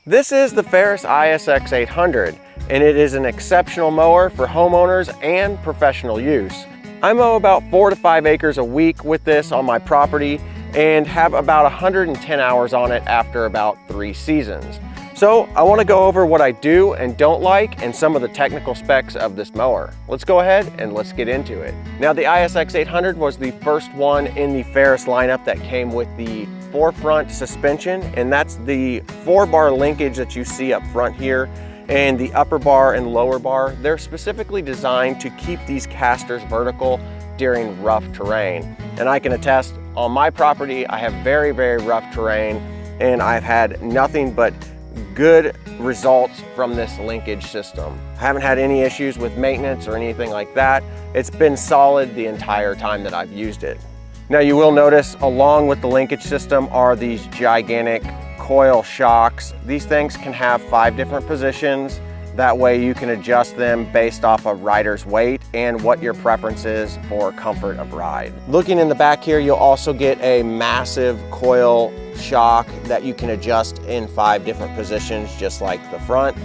This is the Ferris ISX800, and it is an exceptional mower for homeowners and professional use. I mow about 4 to 5 acres a week with this on my property and have about 110 hours on it after about 3 seasons. So I want to go over what I do and don't like and some of the technical specs of this mower. Let's go ahead and let's get into it. Now, the ISX800 was the first one in the Ferris lineup that came with the forefront suspension, and that's the 4-bar linkage that you see up front here, and the upper bar and lower bar. They're specifically designed to keep these casters vertical during rough terrain. And I can attest, on my property, I have very, very rough terrain, and I've had nothing but good results from this linkage system. I haven't had any issues with maintenance or anything like that. It's been solid the entire time that I've used it. Now, you will notice along with the linkage system are these gigantic coil shocks. These things can have 5 different positions. That way you can adjust them based off a rider's weight and what your preference is for comfort of ride. Looking in the back here, you'll also get a massive coil shock that you can adjust in 5 different positions, just like the front.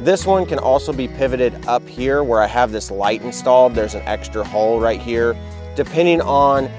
This one can also be pivoted up here where I have this light installed. There's an extra hole right here. Depending on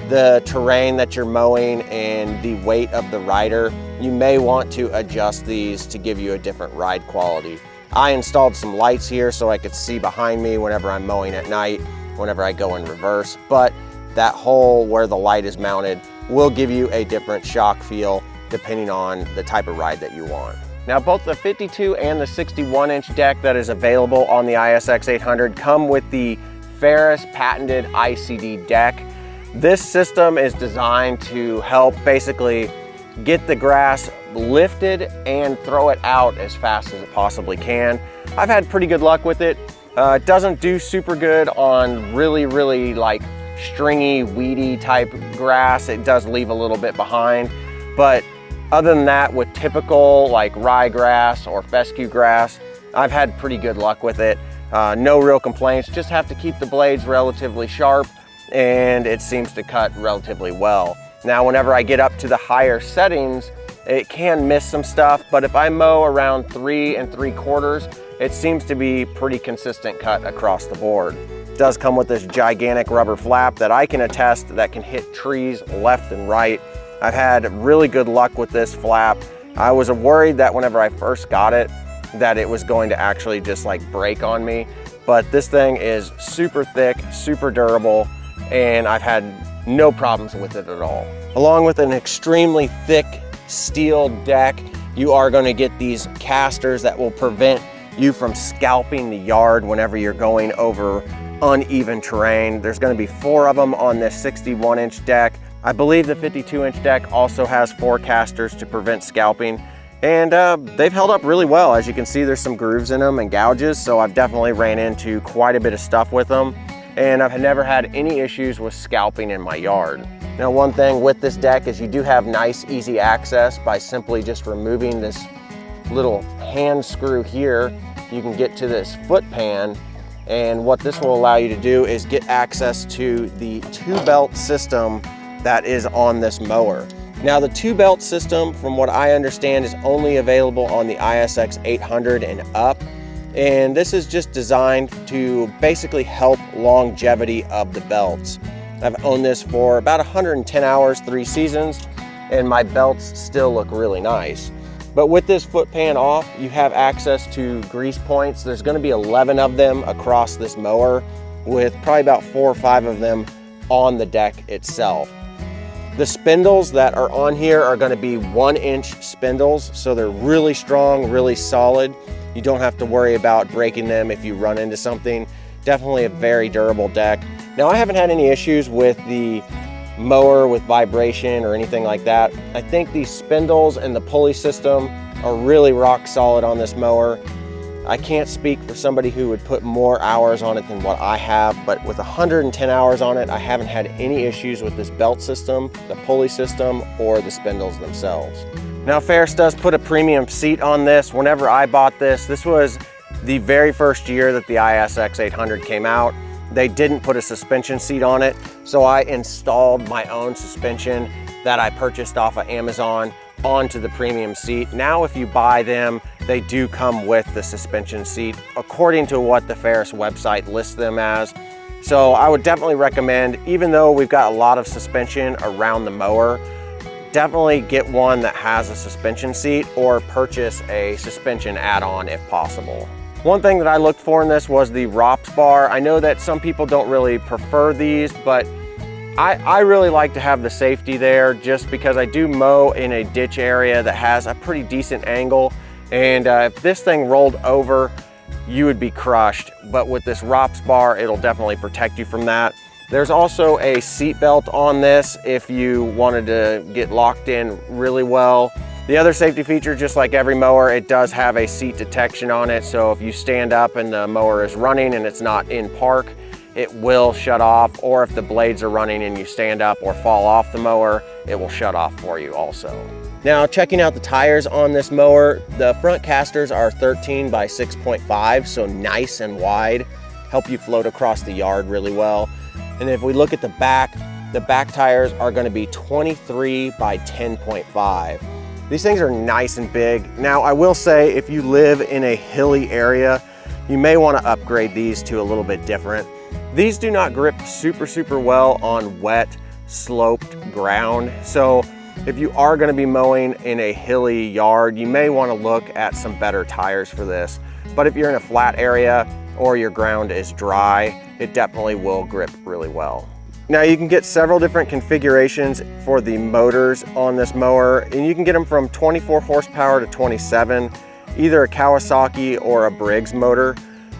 the terrain that you're mowing and the weight of the rider, you may want to adjust these to give you a different ride quality. I installed some lights here so I could see behind me whenever I'm mowing at night, whenever I go in reverse, but that hole where the light is mounted will give you a different shock feel depending on the type of ride that you want. Now, both the 52 and the 61-inch deck that is available on the ISX800 come with the Ferris patented ICD deck. This system is designed to help basically get the grass lifted and throw it out as fast as it possibly can. I've had pretty good luck with it. It doesn't do super good on really like stringy, weedy type grass. It does leave a little bit behind, but other than that, with typical like ryegrass or fescue grass, I've had pretty good luck with it. No real complaints, just have to keep the blades relatively sharp, and it seems to cut relatively well. Now, whenever I get up to the higher settings, it can miss some stuff, but if I mow around 3 3/4, it seems to be pretty consistent cut across the board. It does come with this gigantic rubber flap that I can attest that can hit trees left and right. I've had really good luck with this flap. I was worried that whenever I first got it, that it was going to actually just like break on me, but this thing is super thick, super durable, and I've had no problems with it at all. Along with an extremely thick steel deck, you are going to get these casters that will prevent you from scalping the yard whenever you're going over uneven terrain. There's going to be 4 of them on this 61-inch deck. I believe the 52-inch deck also has 4 casters to prevent scalping, and they've held up really well. As you can see, there's some grooves in them and gouges, so I've definitely ran into quite a bit of stuff with them, and I've never had any issues with scalping in my yard. Now, one thing with this deck is you do have nice, easy access by simply just removing this little hand screw here. You can get to this foot pan, and what this will allow you to do is get access to the 2-belt system that is on this mower. Now, the 2-belt system, from what I understand, is only available on the ISX800 and up. And this is just designed to basically help longevity of the belts. I've owned this for about 110 hours, 3 seasons, and my belts still look really nice. But with this foot pan off, you have access to grease points. There's going to be 11 of them across this mower, with probably about 4 or 5 of them on the deck itself. The spindles that are on here are going to be 1-inch spindles, so they're really strong, really solid. You don't have to worry about breaking them if you run into something. Definitely a very durable deck. Now, I haven't had any issues with the mower with vibration or anything like that. I think these spindles and the pulley system are really rock solid on this mower. I can't speak for somebody who would put more hours on it than what I have, but with 110 hours on it, I haven't had any issues with this belt system, the pulley system, or the spindles themselves. Now, Ferris does put a premium seat on this. Whenever I bought this, this was the very first year that the ISX800 came out. They didn't put a suspension seat on it, so I installed my own suspension that I purchased off of Amazon onto the premium seat. Now if you buy them, they do come with the suspension seat according to what the Ferris website lists them as. So I would definitely recommend, even though we've got a lot of suspension around the mower, definitely get one that has a suspension seat or purchase a suspension add-on if possible. One thing that I looked for in this was the ROPS bar. I know that some people don't really prefer these, but I really like to have the safety there just because I do mow in a ditch area that has a pretty decent angle. And if this thing rolled over, you would be crushed. But with this ROPS bar, it'll definitely protect you from that. There's also a seat belt on this if you wanted to get locked in really well. The other safety feature, just like every mower, it does have a seat detection on it. So if you stand up and the mower is running and it's not in park, it will shut off. Or if the blades are running and you stand up or fall off the mower, it will shut off for you also. Now, checking out the tires on this mower, the front casters are 13 by 6.5, so nice and wide, help you float across the yard really well. And if we look at the back tires are going to be 23 by 10.5. These things are nice and big. Now, I will say if you live in a hilly area, you may want to upgrade these to a little bit different. These do not grip super well on wet, sloped ground. So if you are going to be mowing in a hilly yard, you may want to look at some better tires for this. But if you're in a flat area or your ground is dry, it definitely will grip really well. Now you can get several different configurations for the motors on this mower, and you can get them from 24 horsepower to 27, either a Kawasaki or a Briggs motor.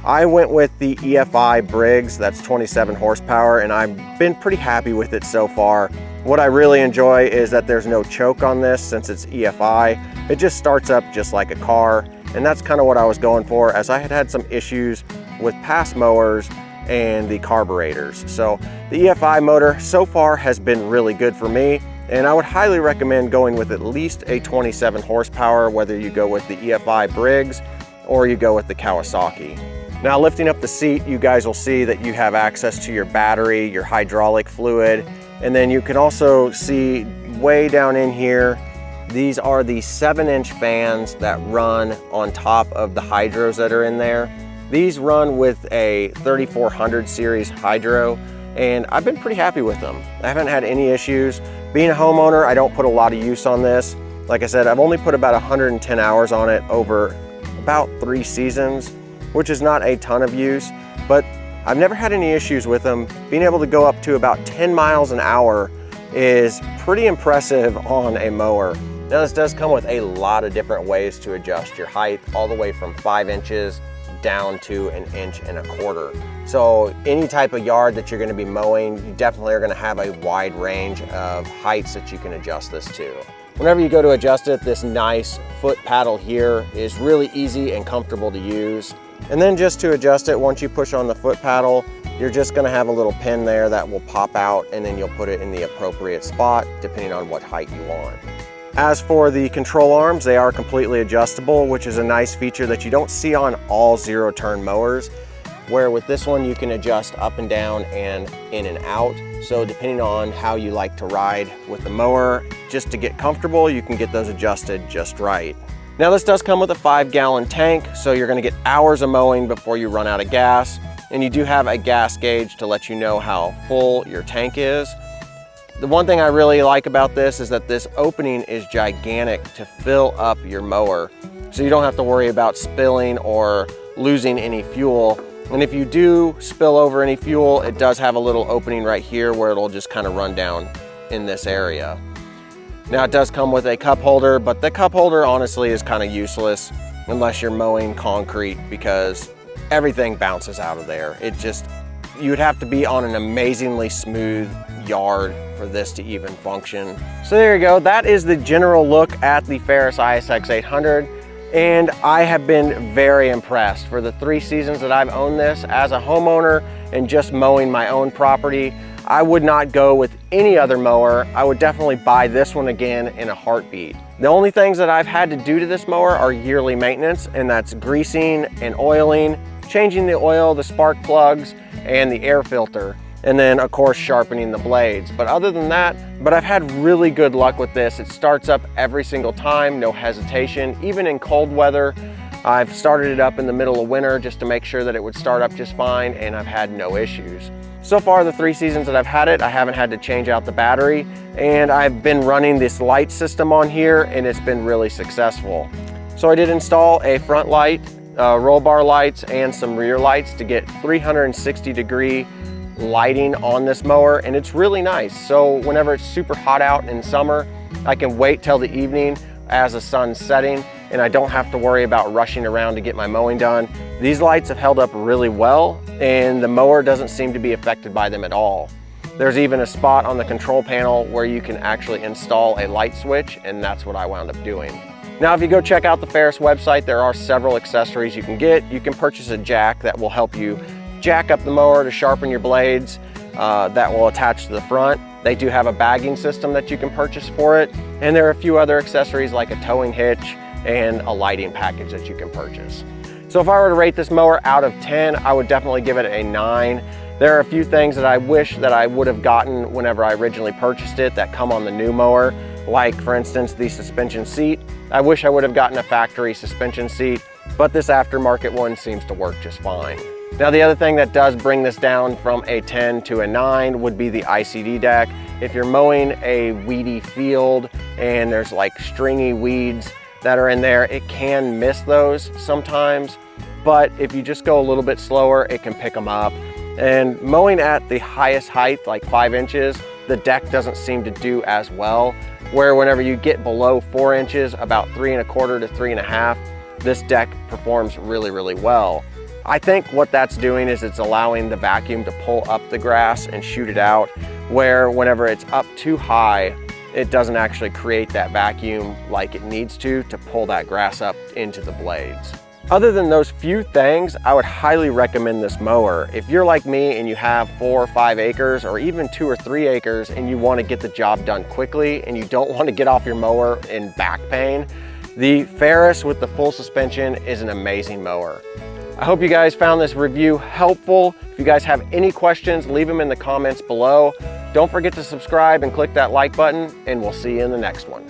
I went with the EFI Briggs, that's 27 horsepower, and I've been pretty happy with it so far. What I really enjoy is that there's no choke on this since it's EFI. It just starts up just like a car, and that's kind of what I was going for, as I had some issues with past mowers and the carburetors. So the EFI motor so far has been really good for me, and I would highly recommend going with at least a 27 horsepower, whether you go with the EFI Briggs or you go with the Kawasaki. Now, lifting up the seat, you guys will see that you have access to your battery, your hydraulic fluid, and then you can also see way down in here, these are the 7-inch fans that run on top of the hydros that are in there. These run with a 3400 series hydro, and I've been pretty happy with them. I haven't had any issues. Being a homeowner, I don't put a lot of use on this. Like I said, I've only put about 110 hours on it over about 3 seasons, which is not a ton of use, but I've never had any issues with them. Being able to go up to about 10 miles an hour is pretty impressive on a mower. Now, this does come with a lot of different ways to adjust your height, all the way from 5 inches down to 1.25 inches. So any type of yard that you're going to be mowing, you definitely are going to have a wide range of heights that you can adjust this to. Whenever you go to adjust it, this nice foot paddle here is really easy and comfortable to use. And then just to adjust it, once you push on the foot paddle, you're just going to have a little pin there that will pop out, and then you'll put it in the appropriate spot depending on what height you want. As for the control arms, they are completely adjustable, which is a nice feature that you don't see on all zero-turn mowers, where with this one you can adjust up and down and in and out. So depending on how you like to ride with the mower, just to get comfortable, you can get those adjusted just right. Now, this does come with a 5-gallon tank, so you're going to get hours of mowing before you run out of gas, and you do have a gas gauge to let you know how full your tank is. The one thing I really like about this is that this opening is gigantic to fill up your mower, so you don't have to worry about spilling or losing any fuel. And if you do spill over any fuel, it does have a little opening right here where it'll just kind of run down in this area. Now, it does come with a cup holder, but the cup holder honestly is kind of useless unless you're mowing concrete, because everything bounces out of there. You'd have to be on an amazingly smooth yard for this to even function. So there you go. That is the general look at the Ferris ISX800. And I have been very impressed. For the 3 seasons that I've owned this as a homeowner and just mowing my own property, I would not go with any other mower. I would definitely buy this one again in a heartbeat. The only things that I've had to do to this mower are yearly maintenance, and that's greasing and oiling, changing the oil, the spark plugs, and the air filter. and then of course sharpening the blades. But other than that, I've had really good luck with this. It starts up every single time, no hesitation. Even in cold weather, I've started it up in the middle of winter just to make sure that it would start up just fine, and I've had no issues. So far, the 3 seasons that I've had it, I haven't had to change out the battery, and I've been running this light system on here, and it's been really successful. So I did install a front light, roll bar lights, and some rear lights to get 360-degree lighting on this mower, and it's really nice. So whenever it's super hot out in summer, I can wait till the evening as the sun's setting, and I don't have to worry about rushing around to get my mowing done. These lights have held up really well, and the mower doesn't seem to be affected by them at all. There's even a spot on the control panel where you can actually install a light switch, and that's what I wound up doing. Now, if you go check out the Ferris website, there are several accessories you can get. You can purchase a jack that will help you jack up the mower to sharpen your blades, that will attach to the front. They do have a bagging system that you can purchase for it, and there are a few other accessories like a towing hitch and a lighting package that you can purchase. So if I were to rate this mower out of 10, I would definitely give it a 9. There are a few things that I wish that I would have gotten whenever I originally purchased it that come on the new mower, like for instance the suspension seat. I wish I would have gotten a factory suspension seat, but this aftermarket one seems to work just fine. Now, the other thing that does bring this down from a 10 to a 9 would be the ICD deck. If you're mowing a weedy field and there's like stringy weeds that are in there, it can miss those sometimes, but if you just go a little bit slower, it can pick them up. And mowing at the highest height, like 5 inches, the deck doesn't seem to do as well, where whenever you get below 4 inches, about 3 1/4 to 3 1/2, this deck performs really, really well. I think what that's doing is it's allowing the vacuum to pull up the grass and shoot it out, where whenever it's up too high, it doesn't actually create that vacuum like it needs to pull that grass up into the blades. Other than those few things, I would highly recommend this mower. If you're like me and you have 4 or 5 acres or even 2 or 3 acres and you want to get the job done quickly and you don't want to get off your mower in back pain, the Ferris with the full suspension is an amazing mower. I hope you guys found this review helpful. If you guys have any questions, leave them in the comments below. Don't forget to subscribe and click that like button, and we'll see you in the next one.